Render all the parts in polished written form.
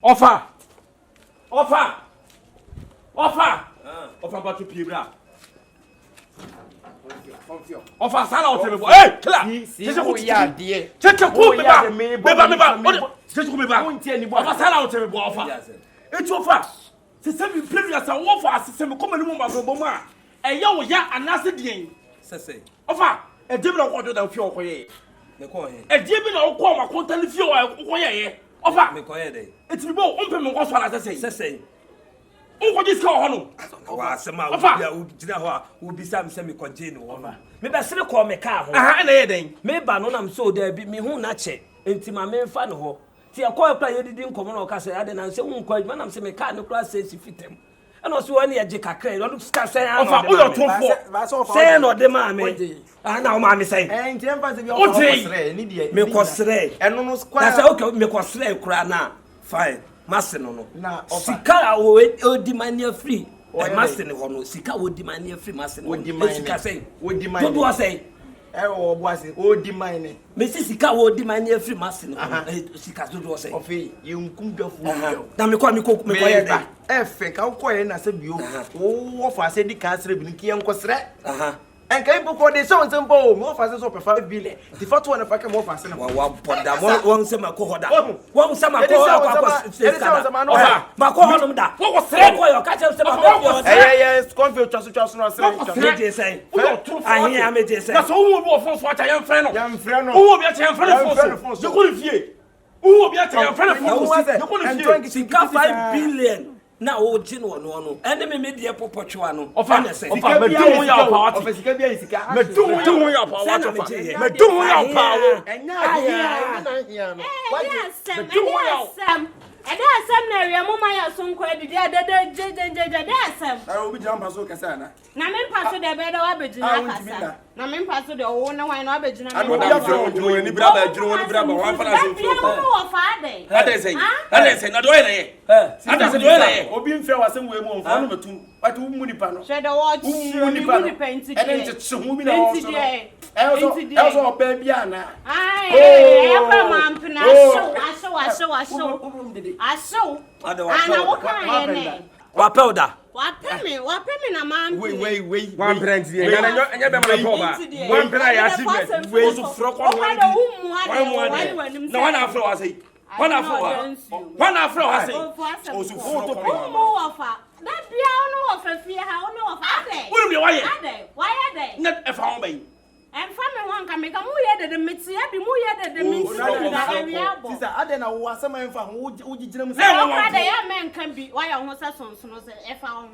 Offer about to pibra. Confion. Offer sala o tebe. Hey, killer. Just who ya die. Check who me ba. Just who me ba. Offer sala o tebe offer. It's offer. Se se me previous and offer se me come no ma bo ma. E ya wo ya anase dien. Sese. Offer. E de bi na ko do da fi okoye. Me ko he. E de bi na ko ma Akonta ni fi okoye. Offer. Me ko he dey. It's me bo umpe me ko so ala sese. Sese. Unko dis ka hono. Wa asema wo gina ho a wo bisa me se me contain wo. Me be sere ko me ka ho. Aha na ye den. Me ba no nam so da bi me hu na che. Enti ma me mfa no ho. Ti e ko pra ye didi nkomo na o ka se ade na se hu nkwa nam se me ka no kra se si fitem. E no so woni ye je kakra e no ska se an. Ofa, wo yo tonfo. Se no de ma me. Ah na o ma me say. Enti emfa se bi o sere ni de. Me ko sere. Eno no square. Na say okay me ko sere kra na. Fine. Master no. Na sika o di mania free. E master ne ho no sika o di mania free master no. Sika say. O di mania. Do say. E o bo ase o di mania. Me sika o di mania free master no. Sika do say. Ofi ye nkum dwafo. Na me ko ye da. E fe ka ko ye na se bi o. Wo fa se di ka sere bi nki en ko sere. En kai boko de so nsempo mo fa se so pe 5 billion. Ti fatu na fa ke mo fa se na. Wa poda won se ma ko hoda. Won se ma ko akwa. Ma ko honum da. Wo ko sere ko yo ka che se ma ko. Eh Confion twaso no sere. Me je say. Ahin am je say. Na so wo bo fon so acha yan frɛ no. Yan frɛ no. Wo bi acha yan frɛ no. Je ko fie. Wo bi acha yan frɛ no. Je ko fie. Sika 5 billion. Na o gin wo no ene me de popotwa no ofa me do ho ya pa ofa sika bia sika me do ho ya pa wa me do ho ya pa wo enya ahia na ahia no me do ho ya Ede asem na ria Momaa ya so nkwa didi de asem na obi jam paso kasa na na me paso de be de wa begina kasa na me paso de wo na wan na wa begina na me da fro wo ni bra ba jiro wo ni bra ba wan fara so fro wo fa de ade say na do ye na ye ade say do ye na ye obi mfe wasem we mu onfa no metum ati wo mu nipa no she de wo mu nipa enti de ene nche hu bi na wo so e so oba bia na ai e fa mampina asho Aso. Ana waka ene. Wa pelda. Wa pemi na man. Wait. One brand here. Anya be ma ko ba. One brand ya si be. We so fro ko one. Na one afro wa say. One afro wa say. O so fro ko. Mo wa fa. Da bia no wa fa fie ha, no wa fa ade. Wo me wa ye? Ade. Wa ye ade. Na e fa ho ba yi. En fa me wan ka me ka mu ye de meti e bi mu ye de meti da area bo. Sister ade na wo asema en fa ho ugigina mu se. E wa de ya men kan bi wa ya ho sa sonsono se e fa ho.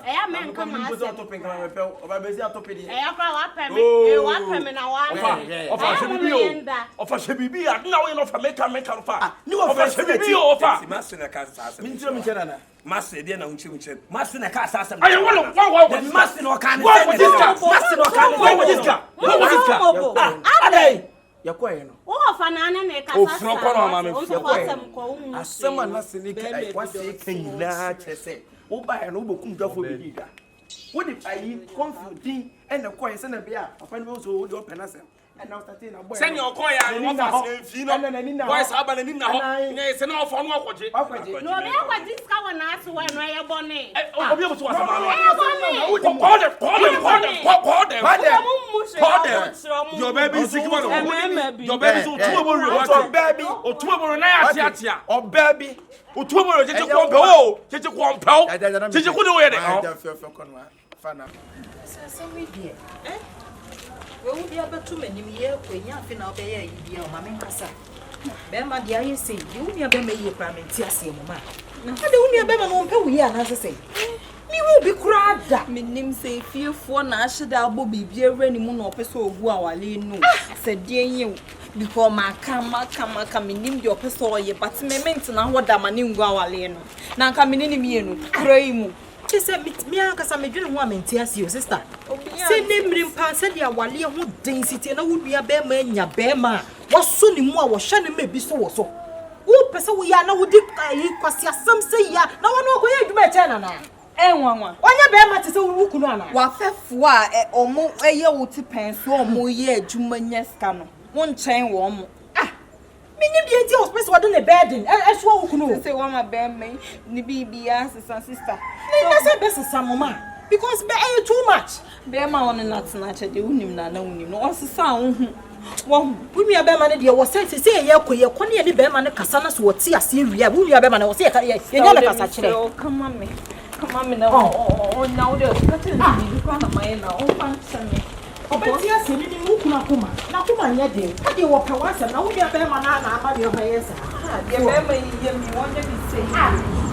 E ya men kan ma se. Topic kan me pe oba bezi atope di. E ya kwa wa pe me na wa. Ofa se bibi o. Ofa se bibi a na wo no fa make no fa. Ni wo fa se bibi o ofa. Master na ka sa min tiro min chena na. Master de na hunchi. Master na ka sa sa. Ayo wo master no ka ni. Master no ka ni. Ade yakwaye no wo fa na ne ka sa ofro ko no ma me asema na sini ka wase kanyina chese wo ba no bokum dwafo bi dida wo de ayi confusing ene koye se na bia papa no so wo de open asem and now starting na boy send your koye no fa se fi no boy sa ba na ni na ho ne se na ofo no akwaje no be akwaje ska wona aso we no ye bone obi e so wasa ma no your baby sick man your baby so two mo re what baby o two mo na ya tia o baby o two mo jeje ko mpe o jeje ko mpe jeje ko de wo ye de fana so we dey we will be able to many year when you have na obey you o ma me kasa be ma dia ye say you uni be me ye pra me ti ase Momaa na de uni be ma mo mpe wo ye ana say mi wo bi krada menim say fiefo na ahida abo bibie ewra ni mu na opeso ogu awale nu se die yin because maka menim de opeso oye but me ment na hoda ma ne ngu awale nu na nka menim ye nu krai mu Chese me akasa medwene ho amenti ase o sister. Se ne mrim pan se dia wale ho density na wudua be ma anya be ma. Woso ni mu a wo hye ne mebi so wo so. Wo pese wo ya na wodi kai kwasi asem se ya na wono ko ye dwuma eche na na. Enwanwa. Onya be ma te se wo kunu ana. Wa fefo a omo eye wo ti pen so omo ye adwuma nya ska no. Wo nchen wo omo. Minim the idea of space within the burden. As well, who know. Say, one my bear may be sister. I say, best is some Momaa. Because bear you too much. Bear my one and not snatch at the unim, no, what's the sound? Well, we me a bear man, dear was sent to say, you're Connie and the bear man, Casanas, what see a Syria, who you a bear man, was here. Come on, me. Come on, me now. Oh, now there's nothing in the front of my now. Oh, function me. Oh, but yes, you didn't move Nakuma. Nakuma, yet, how do you walk once and now we are bear man, I'm about your hair. You remember you wanted to say,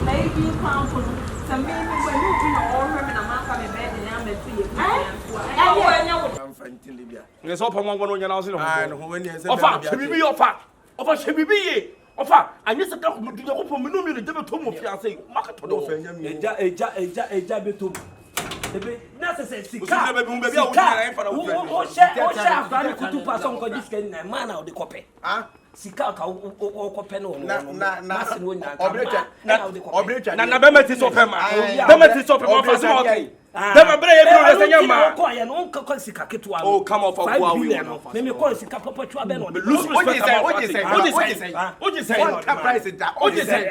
maybe you found some maybe when you do all her and a mark on the bed and I'm a tree. I'm fighting Libya. Let's open one on your house. I know when you say, offer, should be offer. Offer, should be offer. And yes, I don't do the open menu, the devil told me, I say, market to do. Eja betum. Ebe na se sika. Share afani kutupa so nko diske na mana o de kope. Ah? Sika ka o kope no no. Na se no nya. Obrecha. Na be meti so pe ma. Be meti so pe ma fa so okay. Dem abre e bro le senya ma. Ko ya no nko sika ketwa. Oh, come off of wa we. Me ko sika papa twa be no. Lose respect. What you say? Price that. What you say?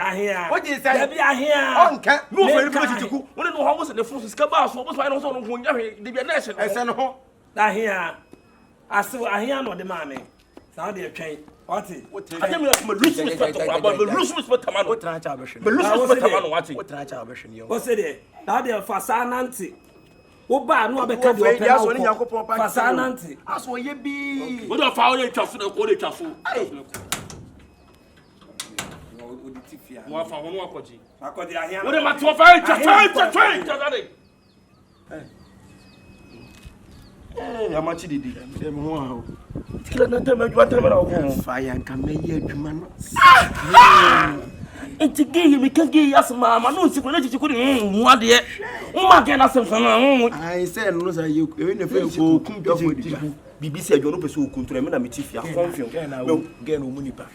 What you say? Be ahia. Onka. No for everybody. When no how was the phone sika ba so was why no so no nya de be nation. Ese no ho. Ahia. Ase ahia no de ma me. Sa de twen. What? I tell me lose respect about lose respect man. What try to version? Lose respect man what? What try to version yo? What say there? Now dey fasa nanti. Wo ba no abeka de open now. Fasa nanti. Aso ye bi. Wo do fa o ye twafo na ko de twafo. Mo afa ho no akoji. Akodi ahia. Wo de ma to fa twafo. Eh, amachi didi. Dem ho a. Tikila na tema ju atema na ko. Fire nka meye adwuma no. Enti gay me kan gay asma ma no nsi ko na chichi ko de hu ade. Uma gen na sem sana. Ai say no say you e na fe ko kun dofo di. BBC adwo no pese okuntura me na me tifia Confion. Gen na o munipa.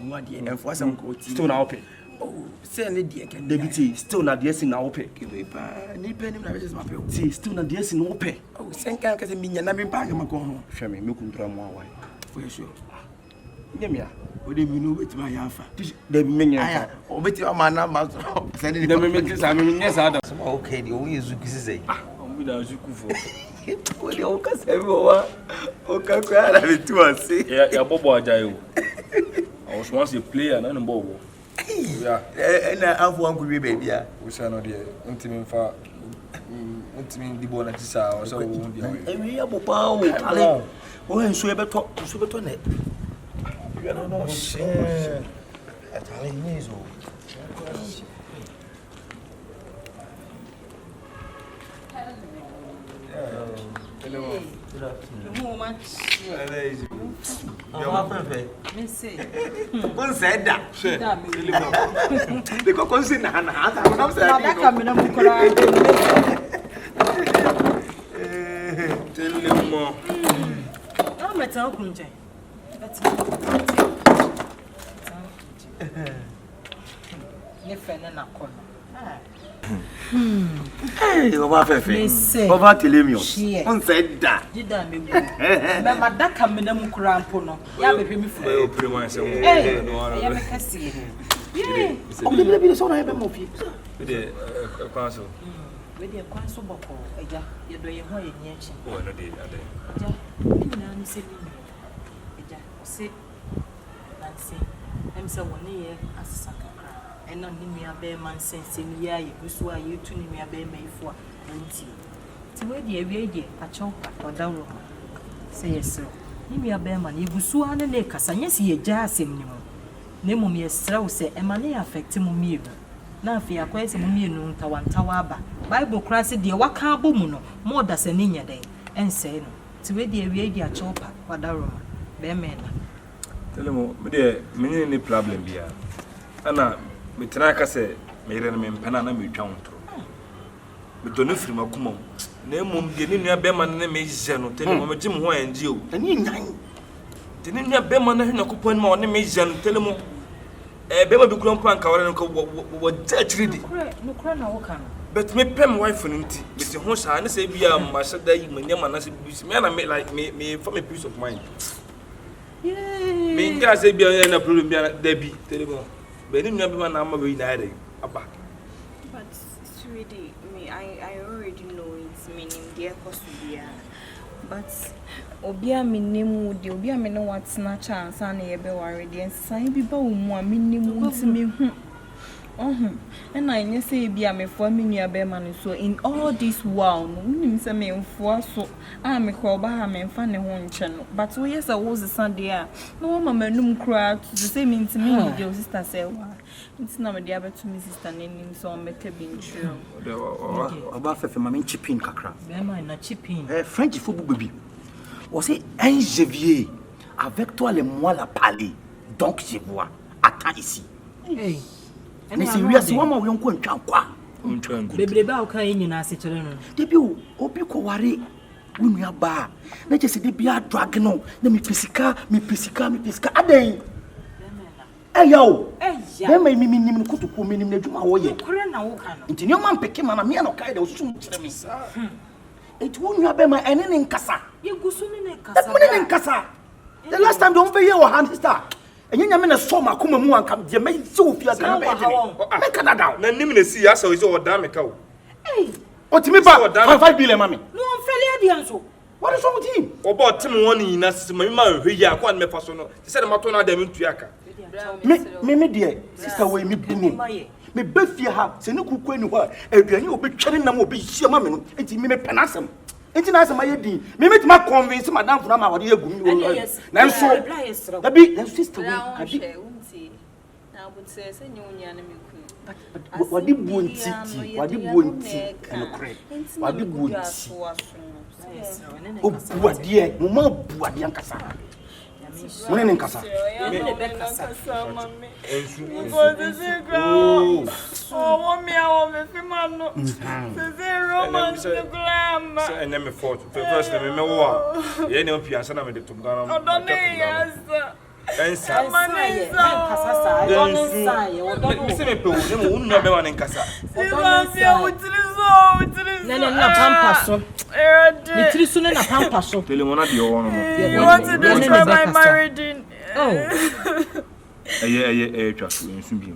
Mu ade enfo asem ko ti. Still na open. Oh, say ne die ken. Deputy still na de si na open. Kiwe pa ni pe ni na be se ma pe. See still na de si na open. Oh, senka ka se minya na me pa ga mako ho. Hwe me kuntura mu awai. For sure. Nyamia. O de mi no betima ya fa. De bi menya. Aya, o betima ma na ma so. Say de me meti sa me nya sa da. Okay, the o yezu kisi say. O mi da zuku fo. O le o ka se mo wa. O ka ko ara le tu ase. Ya bobo ajayi o. I was once a player na no bobo. Yeah. Na afu an ku we baby a. We say no dey. Ntimi mfa ntimi di bona ti sa o so wo ndi awe. Ewi ya bopa o ale. O enso e beto ne. You don't know shit. Atale ni zo. Telemo. Momaa. Your friend. Me say. Kon said that. Telemo. Because kon sin na ata kon say. Na ka me na mu kora. Telemo. I'm not talking to you. Ne fene na kono. Hey, o ba fefe. O ba Telemo. On said that. Jida me bu. Me madaka me na mu kora mpo no. Ya me mi fu. O primo ese wo. Ya me kasi. O bi so na e be mo fi. We dey kwaso. We dey kwaso boko. Eja, ye do ye ho ye nyi echi. O no dey ade. Eja, ni na mi se bi. Eja, se Nancy. Em se woni ye asaka. Ena ni nua be man sense ni ya ye gusu a ye tu ni nua be maifo a nti ti we de awie de acho odawro se yeso ni nua be man ye gusu a ne kasa nya si ye ja asem ni mo ne mum ye sraw se e ma ne affect mu mienu na afi akwa se mu mienu ntawantawa aba bible class de waka abomu no mo da se ni nya den ense no ti we de awie de acho odawro be mena Telemo, me dey me ni problem bia. Ana me tena ka se me yere me mpana na me twa ontro. Me do no firi makumom. Na emom de ni nua be ma na me je no Telemo me gim ho anje o. Ani nyan. De ni nua be ma na hwe nakopon ma one me je no Telemo. Be ma bi kura mpa nka wore no ko wo ja chiridi. No kura na wo kan. But me pem wife no nti. Me se ho sha na se bia ma shada yi manyama na se bi me na me like me for me peace of mind. Yeah. Me just say be na problem be Debbie Telemo. Be ni nua be na ma be na ere aba. But sweetie, me I already know its meaning dear Kosubia. But Obia minim de Obia me no what na chance and ye be worried and sign be ba mo minim to me and I say be a me for me be man so in all this while no say me mfo so I me call ba me mfa ne ho nche no but we yes was the Sunday no mama num kra to say me to me your sister say why it's na me dey to me sister nenim so me ke be true oba fefe mama chipin kakra be man na chipin French fo bubi on sait un Javier avec toi les moi la parler donc je vois attends ici hey mais c'est oui c'est moi on ko ntwa kwa bebre ba o kan yin na se kire no debi o obi ko ware unua ba na je se debi a drag no na me pesika aden yo be mai mi nim kutu ko mi nim na djuma wo ye kure na wo kan nti ni o man peke mana me na o kai da o sum kire me et unua be ma ene ne nkasa ye gusu ne nkasa ene ne nkasa the last time don't be here o hand sister enye nyame na so ma koma mu anka de me se wo fia kan be me kana down Na nim na si ya so o da me ka o. o ti me ba 5 billion mami no on feli ade anso what is wrong with him Obo tim won ni na sisi ma hwe ya kwa na me fa so no. Ti se na mato na da me ntua ka. me dear sister we me bunu me be fie ha se ne kuku ani ho aduane obi twere nam obi hia ma me no enti me penasem enti na asem ayedi me metima convince madam funa ma wode agum ni na nso da bi the sister we abi na but say nyu nya na me ku wadi buonti no kre wadi buonti o buade mo ma buade ankasa Mune ne nkasa. ne be kasa mami. Oh, oh, me fi mano. Romance the grandma. So and me fault. First me wo. Ye ne opi ansa na me de tum gana. Yes. Ensa. nkasa sa don sa ye wo don Me se me pe wo ne mo unu be wa ne nkasa. ne na pampa so ni tiri so ne na pampa so Telemo na de wo no. You want to destroy my marriage? Oh. Twa so ensu bi.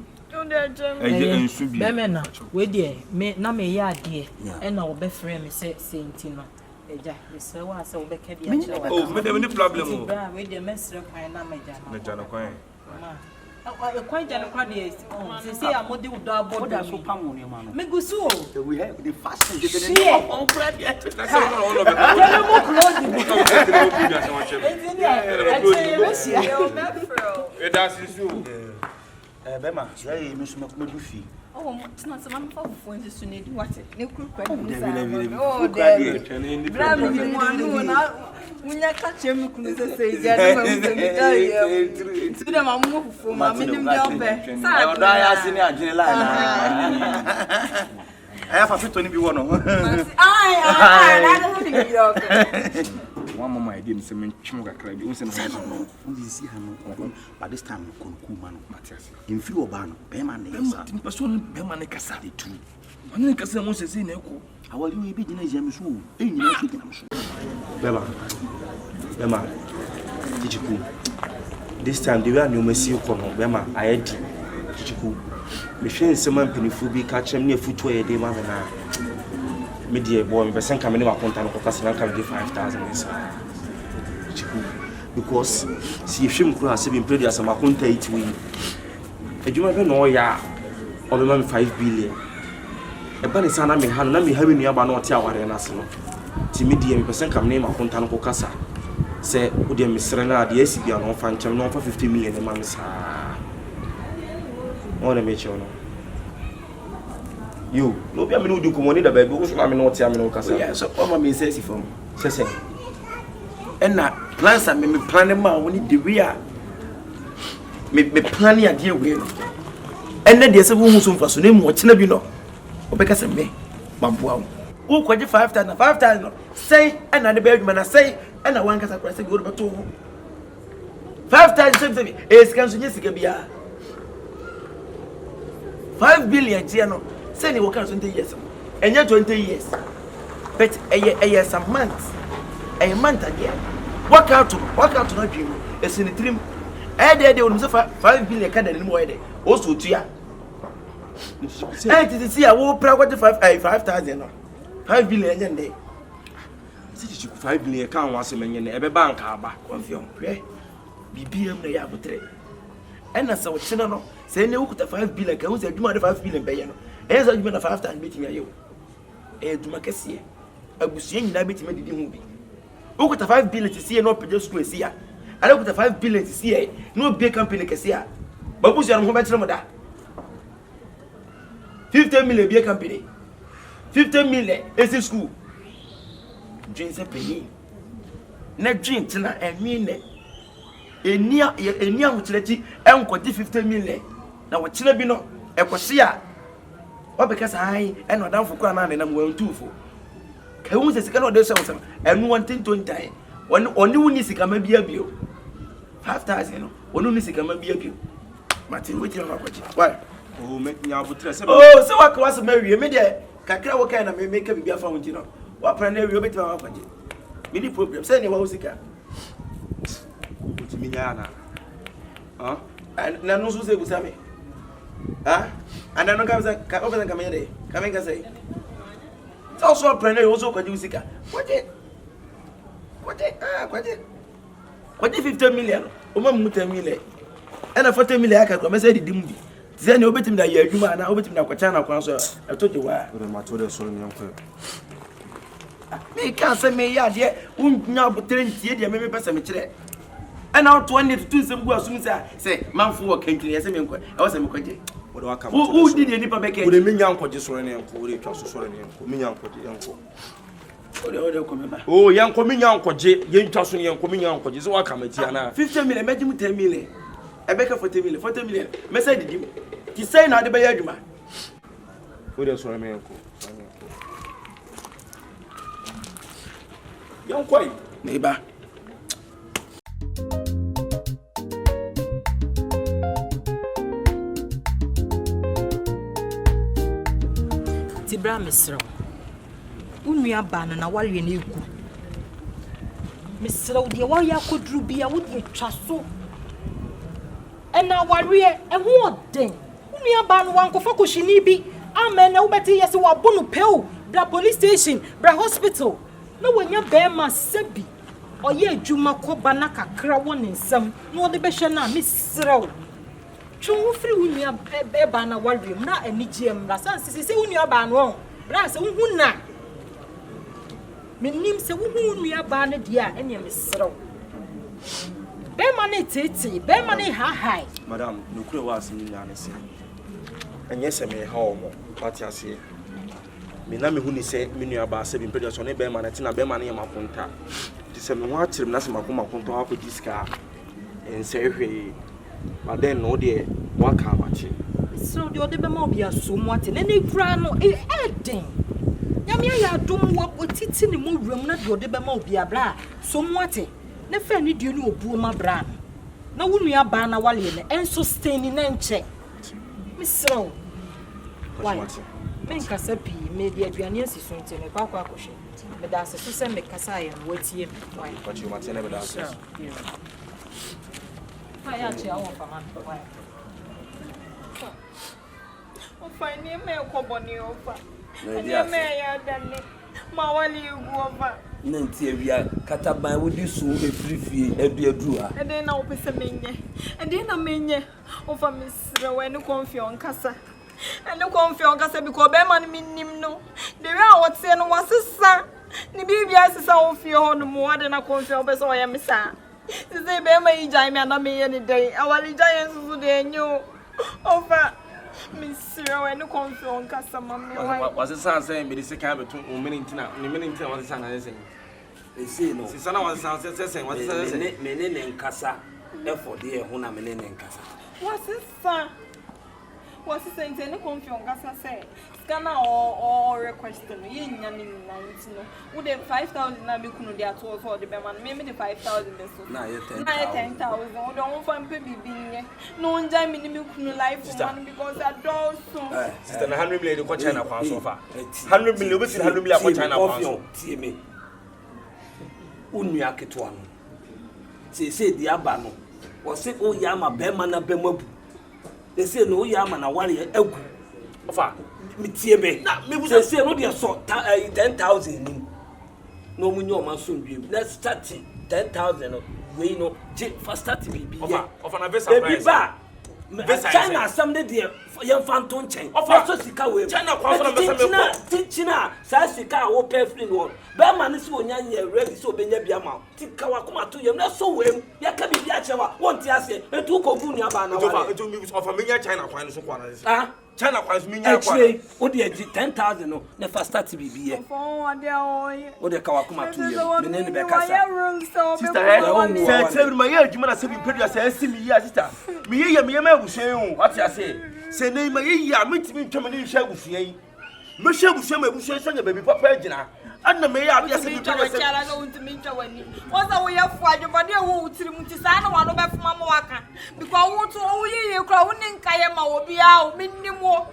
Ensu bi. Be me na we de me na me ya ade e na wo be frɛ me se senti no eja me se wa se wo be ka dia kire Oh, me dem ni problem o. bra we de mesre kwan na me ja Na jana kwan. kwan ja no kwa de se amode wo do abodo so pam ne ma no me gusu o we have the fashion on bread yet Telemo Bema, say me so me do fi. Oh, it's not some for phones to need what it. No cook credit. Oh, Bra me one na unya ka chem ku no say ya na me tell you. To them am mo fufu ma me nim dey obe. Sa odo ya se ni adwene la na. Aya fa fito ni bi wo no. Ai, na do ni bi obe. One mama idea ni se me ntwem kakra bi unse na ho. Only see her no. By this time ko ku ma no Matias. In free oba no. Be ma na yesa. Person be ma na kasa de tu. Wan na kasa mo se na ko. Awali we bi gina jam so. E nyina so gina so. Bema. Kyekyeku. This time the way I know see ko no Bema ayedi. Kyekyeku. Me hwe nsema mpanifu bi ka kyem na futu e de ma me na. Me die boy me person come na Akonta no kokasa na come give 5,000 because si hwem kura se bi mpedi asama Akonta it we adwuma be no ya o be ma me 5 billion e ba ne sana me ha no na me ha me nua ba na ote aware na se no ti me die me person come na Akonta no kokasa se wo de me sere na de asi bia no fa nkyem no fa 50 million ma me sa ona me che no you no be me no do komoni da ba bi wo so na me no ote am no kasa yeah so o ma me say si fam se na plans are me planning ma woni de we a me planning ade we no enne de se wo hu so mfa so na mu okena bi no obeka se me maboa wo kwaje 5,000 no say na de ba adwuma na say na wan kasa kwase go do beto 5,000 se e sika so nyesika bia 5 billion tie no say ni work 20 years enye 20 years but a some months a month again work out no dream is in the dream They will say 5 billion can anymore. Also, to ya. To see, I will probably 5,000. 5 billion a day. 5 billion can't once a million, every bank, Confion, BBM, they are betrayed. And as I was saying, say no, 5 billion, can say you might 5 billion bayano. As I been a 5 times meeting you. Eh, to Macassia. I was seeing that meeting made the movie. Who got 5 billion to see no produce school here? I look at 5 billion to see no big company can see her. But who's your home better than that? 15 million beer company. 15 million is school. Drinks a penny. Net drink tonight and mean it. A near utility and 15 million. Now what Chilabino, Ecosia. What because I and not down for Quanan and I'm going to for. Can we say, cannot do something and 1 thing to die. Only one is a come be a bill. 5,000. One is a come be a bill. Martin, wait till why? Oh, make me out with oh, so what was a marry? Media, Kakra, what kind of make a be a found, you know. What primary you better have many problems. Send your house again. Miliana. Huh? And none of those say, huh? And I don't come over and come here. Coming and say, it's also a primary also can use it. What it? What if 15 million? Woman 10 million. And a 40 million, I can come and say, didn't be. Then you bet him that you're human, I bet him that Quachana council. I told you why. Me can't say me yet, now but 30 years, maybe person. And now 20 to 2 some go soon say, man for came to the I was a Mukwaji. Who did any public? Would mean uncle just running and call it also me uncle. Oh, young coming uncle J, young Tosson, young coming uncle, is what come at 15 million, imagine 10 million. I beg her 40 million. Message him. He say now the Bayaduma. Who else for me uncle? Young quite, neighbor. Tibra Misro. Unia banana na wali ni ku. Misro de wa ya kodru bia wo de twaso. Ena wari e ho den. Unia ban wan ko fakoshini bi. Amen na wo beti yesi wa bonu peu. Bra police station, bra hospital. Na wanya be ma sebi. Oye adwuma ko bana kakra wo ne nsam. Na wo de be hwe na misro. Chungu free unia be ba na wari na anigye mra san sisi unia ba no. Bra se hu na. Menim se wo hu nua ba ne dia enya mesrew be ma ne tete be ma ne ha madam no kure wa asem nya ne se enye se me ha omo pati ase me na me hu ni se me nua ba se bi mpede so ne be ma ne tina be ma ne makonta ti se me ho akyerem na se makonta ha ko diska ense hwe ma den no de waka abache so de ode be ma obi aso mu ate ne ne kura no den Yamia ya dum wa otiti ni mu wram na de ode be ma obi abra so mu ate ne fa ni die ni obuo ma bra na wunu aba na wale ne enso stain na nche misro why men kasa pi me de aduane asiso nte ne kwa akohwe me da aseso se me kasa ya watie why what you mate ne be da aseso fa ya che awon fa man why o fa ni me ko boni o fa me ya dane ma wali guova nanti awia kataban wodi so efrifie edu ha ede na opese menye ede na menye o fa misre we ni Confion kasa ene Confion kasa bi ko be man minnim no de we a wote no wasesa ni bibia sesa o fie ho no mo ade na Confion be so ya misa sese be ma ijai me na me ye ni dai awali jai ensu de enyo o fa Monsieur, when you Confion, Cassamam, was it saying, but it's a cabin to minute was the son. They say no. Sana was saying, what's the Menen and Casa, therefore, dear Hona Menen and Casa. What's his son? What's the saying? Any Confion, Cassa say, Scanner or requesting yin yamming 19. Would have 5,000 Nabicuno there to for the Beman, maybe the 5,000 pesos. Now 10,000. Don't find baby being no one time in the milk life because I don't so. Sister 100 million for China pounds so far. 100 million, 100 million for China pounds. See me. Unya Ketwan. Say the Abano. say oh yama bema na bemabu. They say no yama na wari egu. Ofa. Me tie me. Na me say no dey so 10,000 nim. No munyo ma so ndwem. Let's start 10,000 we no for start bibi. Ofa na visa price. China somebody there young phantom chain. Also sika we. China kwa for na China sa sika wo pay free no. Be ma ni so onya nya ready so obenya bia ma. Tika wa kuma to yem na so we ya ka bibi a chewa. Won ti ase etu ko gu ni aba na wa. Etu mi ofa menya China kwa no so kwa na. Ah China kwa so menya kwa. O de 10,000 no na first start bibi ye. O de ka wa kuma to yem. Me ne be kasa. Sister, say my year juma na say bi pedu say see me here sister. Me ye me ma abusuan o. What you say? Say na me ye ya me timi ntwam ne hwe abusuan yi. Me hwe abusuan ma abusuan so nya baby papa agina. Anna me ya ya say bi pedu say. Chala no ntimi ntwani. Wasa wo ya fu adwobade wo utiri muti sa na wano be fuma mo waka. Because wo to wo ye kura wo ne nkaye ma wo bia o minnim wo.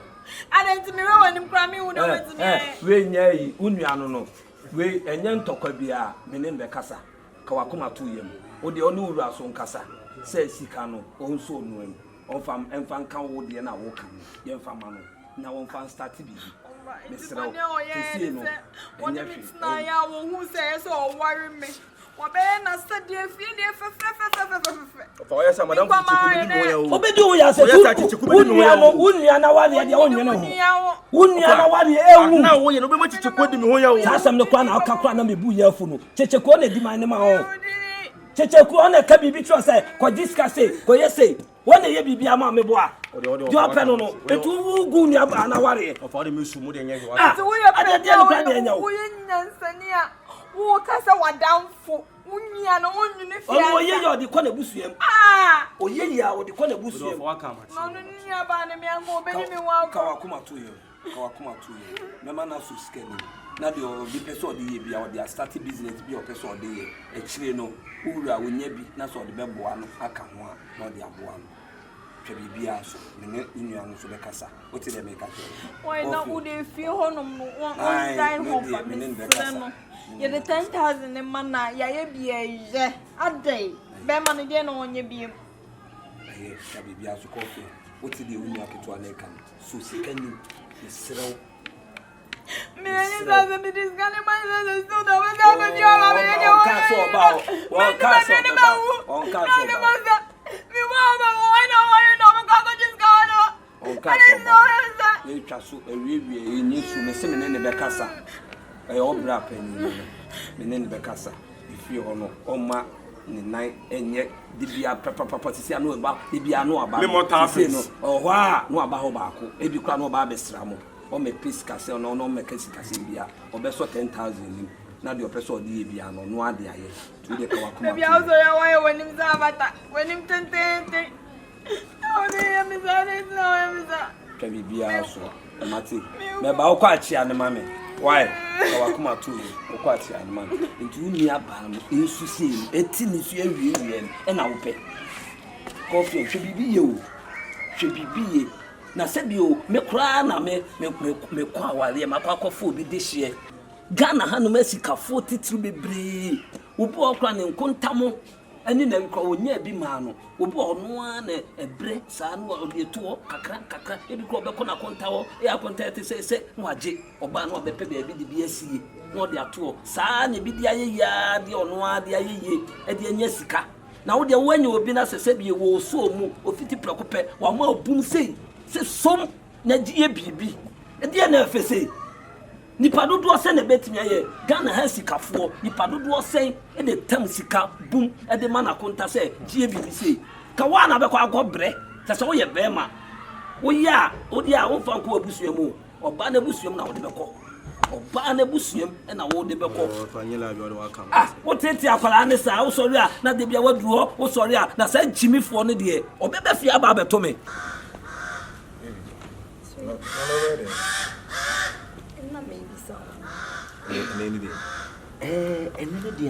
Ana ntimi we wani kura me wo do wetimi. We nya yi unuano no. We enye ntokwa bia me ne be kasa. Ka wakoma to yem. O de onu uru aso nkasa. Say sika no on so no em. On fam enfan kan wo de na wo kan. Ye mfa ma no. Na won fan start bi. Mesra o. Tisi no. Enye fi. Na ya wo hu say so o worry me. Wo be na study fi de fe. For yes madam Kyekyeku bi no ya o. Obedi o ya se tu. Unia na wale de onye na ho. Unia na wale ewu. Na wo ye no be ma Kyekyeku di mi ho ya o. Sasam no kwa na aka kwa na mebu ya fu no. Kyekyeku na di man ne ma ho. Kyekyeku ona ka bibi tro say ko discuss ko yese wona ye bibi ama mebo a jo apeno no etu gu ni aba na ware of all the musu mu de nya ho ati wo ye pede wo ye nyansani a wo kasa wadamfo unia no onwune fia o ye yo de ko na busuem o ye ya o de ko na busuem no ni aba na me ango obeni me wa ka wakoma to ye mema na so skeni na de o bi person de ye bia o de start business bi o person de ye e kire no ura wonya bi na so de beboa no aka ho a na de aboa no twa bibia so me inu anu so be kasa o ti de me ka why na wo de fie hono no on dine home for me no ye de 10,000 ne mana ya ye bia ye adai be ma no de no onye biem ye twa bibia so Confion o ti de unu aketo na kan so sikani Israel. Me ni sabe me disgane mais so da we da me jola me ye o ka so ba o ka so ba mi mama o no me ka go disgane o ka so ye twa so ewie enyi su me se me ne be kasa e o bra pani me ne be kasa ifi hono o ma ni nine enye dibia papa sisi anu ba dibia anu aba sisi no o hwa no aba ho ba ko ebi kwa no ba besra mo o me peace kase no me kase kase bia o be so 10,000 nim na de o person di bia no ade aye tu de ka wa kuma bia o so ya wa wenim za bata wenim tente o de ya mi za ne no ya mi za ka bia so mati me ba o kwa chia ne mame why ka wa kuma tu o kwa chia ne mame nti uni aba no ensu se eti ni su awie e na wo pe Confion hwe bibi ye o hwe bibi ye na sebi o me kra na me kwa awale ma kwa kofo obi de hye Ghana hanu mesikafo titru bebre obo okra ne nkontamo ani na nkwa onya bi ma no obo ono a na ebre sa no odi eto kakra ebi kro be ko na kontawo e akonta te se no age oba no be pe be bi di asie no odi ato sa na bi di ayeya di ono a di ayeye e di anya sika na wo de wanya obi na sese bi wo so mu ofiti prekope wa ma obum sei se som na die bibi e di na afese nipa dodo se na betimi aye Ghana ha sikafo nipa dodo se e de tam sika bum e de mana konta se die bibi sei ka wa na be kwa agobre se wo ye be ma wo ya odi a wo fa ko abusuam o oba na abusuam na wo de be ko oba na abusuam e na wo de be ko fanyela bi wo waka wo tete akwala ne sa wo sori a na de bia waduro wo sori a na sa jimifo ne de obebe fia ba beto me no Another day,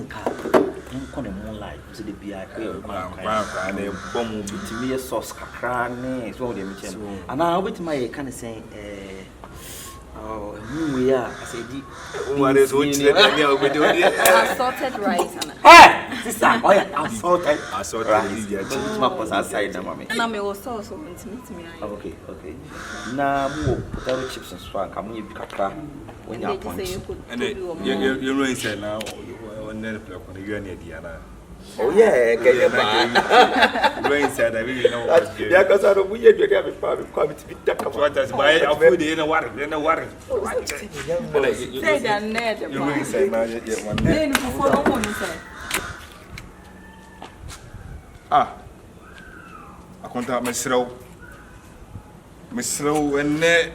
on the moonlight to the BI. They bomb to me a sauce crane, is one of them. And I wait my kind of saying, oh, we are, I said, what is what you sorted right. Sister, oh yeah, assaulted. My was outside, mommy. And I'm also so intimate. Okay. Now, potato chips and swag. I'm going to pick up when you're punch. And you're really saying now, on the block on the Diana. Oh, yeah, get your man. Rain said, I really know what to do. Yeah, because I don't want you to have a problem. Come to be that. What does buy a food in a water? In a water. Say that, Ned. You really say, now, one day. Then before no one said. Akonta mesrɛw ene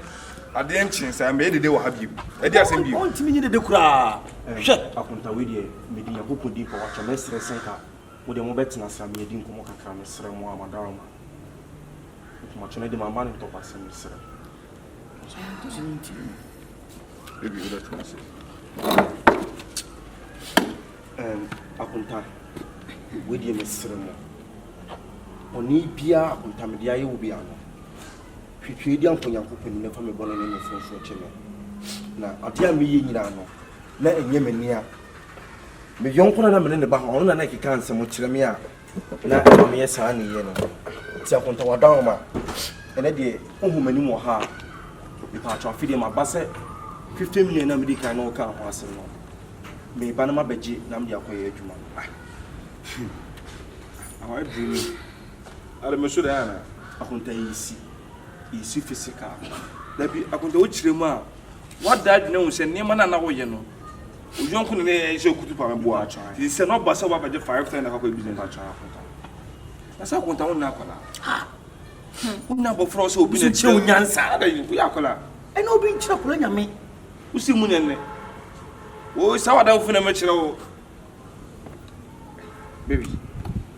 adeɛ nkyɛnse a mɛde de wɔ ha bio ɛde asɛm bio On timi de kura. Hwɛ Akonta we de medi ya popo di for wacha mesrɛ senka wo de mo betena sra me di nkomo kakra mesrɛ mo amadara mo mo chone de mama ne to pasɛ mesrɛ baby you don't say Akonta we de mesrɛ mo oni bia Akonta me de aye wo bia no hwehwe di ankonya kopani ne fa me bɔno ne ne fonfo kyeme na ade a me ye nyina no na enye mani a me yonko na me ne ba ho na na keka nsɛm kyerɛ me a na me yɛ saa ne ye no ti Akonta wadan ma ene de ohumani mo ha me pa atwa fide ma ba sɛ 50 million na me di kan no ka ho asɛm no me ba na ma bagye na me de akoyɛ adwuma I dream I me should ana Akonta isi physical da bi Akonta wo kyerɛ mu a what that no sɛ nema na wo ye no ojonko ne yɛ sɛ kutu pa me boa ti sɛ no ba sɛ wa bagye 5,000 na kakɔ business ba cha Akonta na sɛ Akonta wo na akola wo na bɔfrɔ sɛ obi na kyerɛ wo nyansa. da yi wo akola Ɛna obi nkyerɛ kura nyame. wo si mu nenne wo sa wa da wo funa me kyerɛ wo baby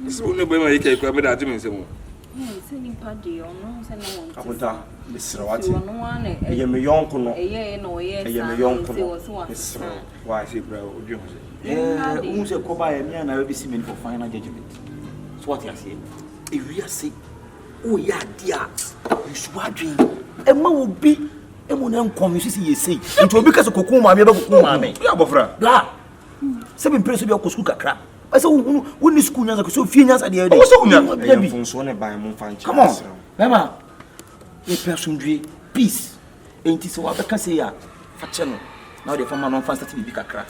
this one be my Kyekyeku me da ati me nsɛm Sending party or no, send no one. Akonta mesrɛ wate One, eye me yonko no no, yes, eye me yonko no mesrɛ why say bra o di ho say Who say koba ya me na be see me for final judgment. So what you say? If we are say oh ya dia you should adwin e ma obi e mo na nkom you see say nti obi ka se kokun ma me ba kokun ma me ya bofra bla se be preso bi ko school kakra I say who ni school nyanza ko so fie nyanza de e o so nya e fonso ne ban mo fan come on mama e person dwe peace enti so wa be ka say ya fa che no na de fama no fan start bi kakra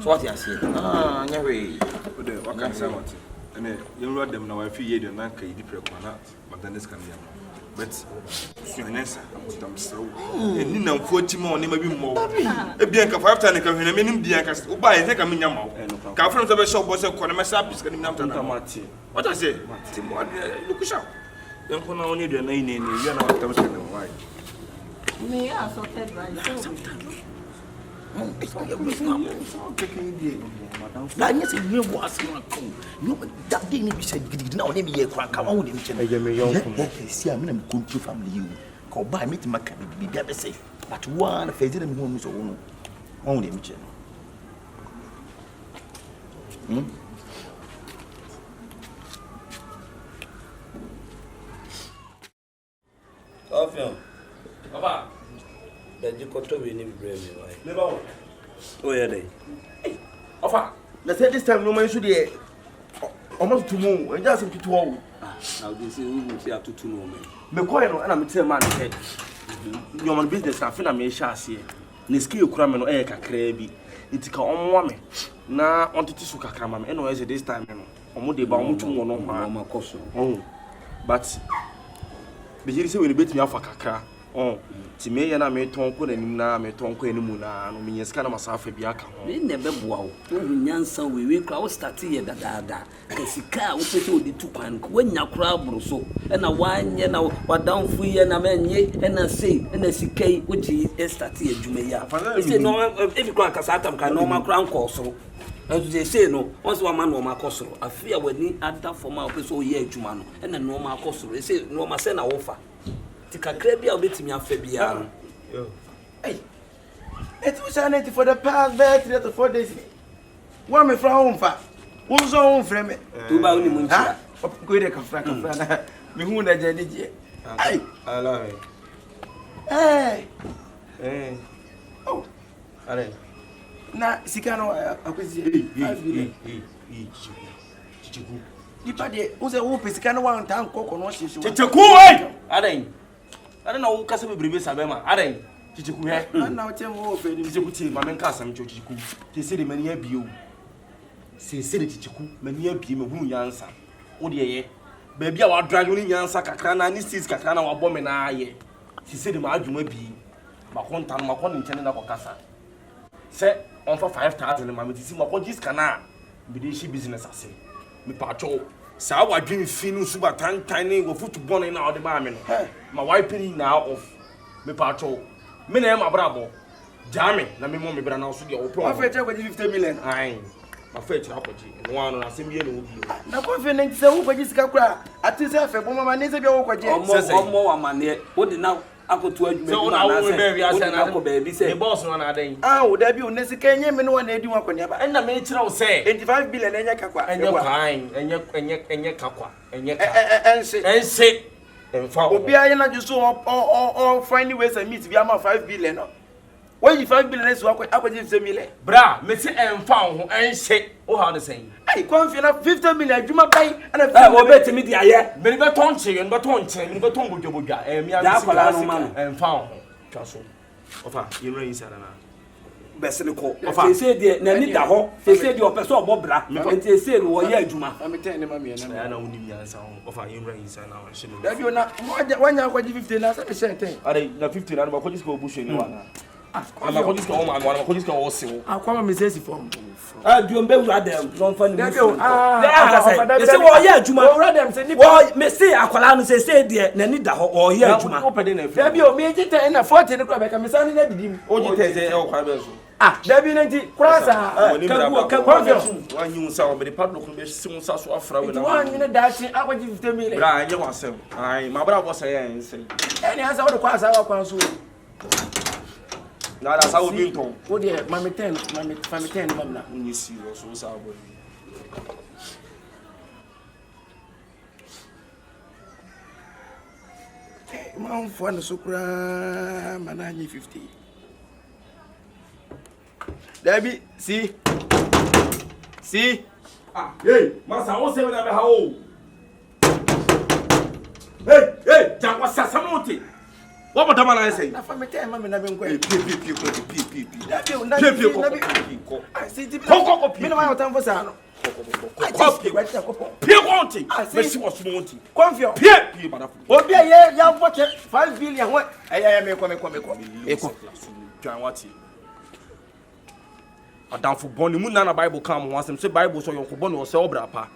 so what you say nya we o de wa kan say what ene yemro dem na wa fi ye de na ka yi preko na but then this can be but suanensa am so eni na mfo tim on ma bi mo e bien ka 5 time ka hwena me nim dia ka o ba ye ka me nya ma ka from so be show boss ko na me sa bis ka nim na mtana what I say tim what look show dem ko na oni de na ine ni you na what am saying why Me are sorted right. Na nye se nye wo asema ko. No that day ni bi se gidigidi na oni me ye kran ka wo dem che. eye me yonko Si a me na me control family you. Ka oba me ti maka bi bia be say. But one fa jira me ho so wo no. Wo dem che. Confion. Papa. Daji koto we ni brave me why. Never. Oh yeah dey. Ofa, na say this time no man should dey almost to move. And just to wo. Now this is who see atutu no me. Me call no na me tell man say. Your man business na fina me sha ase. Na skill kura me no e kakra bi. Iti ka omwa me. Na ontiti su kakra ma me. E no say this time no. Omo dey ba omo twu no ha. Mama koso. But the jiri say we ni betimi afa kakra. Ti me ya na me ton ko na nim na me ton ko enimu na no me nyeska na masafa bi aka ho. Me ne beboa wo. Wo nyansa we kra wo start ye dadaada. Ka sika wo pese odi tu kwan ko wanya kra abro so. E na wanye na wadanfu ye na menye e na sei e na sikai wo ji start ye dwuma ya. E say no e bi kra ka satam ka no ma kra nko so. As they say no, once one man no ma kosoro. Afia wani ada for ma pese o ye adwuma no. E na no ma kosoro. E say no ma se na wo fa. Kakra bia obetimi afa bia no. Hey. It was an for the past 3 to 4 days. One me from home fa. One so home from me. Tu ba uni munchia. Go dey kafra na. Me hu na je ni je. Hey. I love it. Hey. Eh. Oh. Are. Na sika no akwesi. Kyekyeku. Nipa de wo se wo pesika na wan tan kokko no hyehyɛ. Kyekyeku oi. Adan. Adan na wo kasa bebrebe sabe ma. Adan. Kyekyeku he. Na wo tem wo fe ni Kyekyeku ti ma men ka asam Kyekyeku. Ti se de mani abie o. Se de Kyekyeku mani abie me hunu yansa. Wo de ye. Ba bia wa drag ni yansa kakra na ni sis kakra na wa bɔ me na ye. Ti se de ma adwuma bi. Ma konta no ma kɔ ne nkyɛn na kɔ kasa. Se on for 5,000 ma me ti si ma kɔ gis kana. Bi de shi business ase. Me pacho sa wa dwen finu suba tantan ni go football na ode ba me no ma wipe ni na off me pacho me na ma brabo jame na me mo me bra na so de o pro afa che kwaji 50 million ai ma fa che akwaji no anu na sem ye no bi na Confion se wo kwaji sika kura ati se afa bo mama ni se bi wo kwaji omo wa mane wo de na akoto adwuma na na se be wi ase na ko ba bi se me boss no na adan wo da bi o ne sika enye me no na edi wa kwani ba enna me kire wo se 85 billion enye kakwa enye kwan enye kakwa enye ka ense enfa obi aye na juso o find ways and meet bi ama 5 billion no when you 5 billion so akwaji 50 million bra me se enfa ho ense o ha de sen ai Confion na 50 million adwuma bai ana o betimi di aye me be ton che me be ton bodwa mi ya akwala no ma no enfa ho twa so ofa yenu yin sara na besene ko se de na ni da ho se de o pese obo bra enti se no wo ye adwuma am ten ne ma me na na unim yansa ho ofa yenu yin sara na wa sheme da bi na wanya akwaji 50 na se se ten are na 50 na ba ko jiska obu sheni wa na ama ko jiska o ma ma ko jiska o se wo akwa ma me se si form duombe wu adam non fa ni da bi se wo ye adwuma wo adam se ni wo me se akwala no se de na ni da ho o ye adwuma da bi o me jita na 40 ne ko be ka me san na didim o jita se e o kwa be so da bi na nti kurasa Confion wanyu sa o be padlo ko be sim sa so afra we na wanyu ne da chi akwaji 50 million bra anye wasem ai ma bra bo se ye nse eni asa wo de kwasa wa kwa so na da sa wo bi nton wo de mami 10 mamna ni serious so sa bo man fo na so kura mananye 50 Debbie, see. Hey, masa o se na be ha o. Hey, jangwa sasa monte. What about man say? Na fa me tell mama na be nko. Pi. Debbie, na be ko. I see ti. Ko. Me na ma otan fo sa no. Pie monte. Me si wo so monte. Confion. Pie badafu. Obi ye ya vote 5 billion we. Me ko. E ko. Jangwati. Adamfo boni mu na Bible come once say Bible so yon ko boni o se obra pa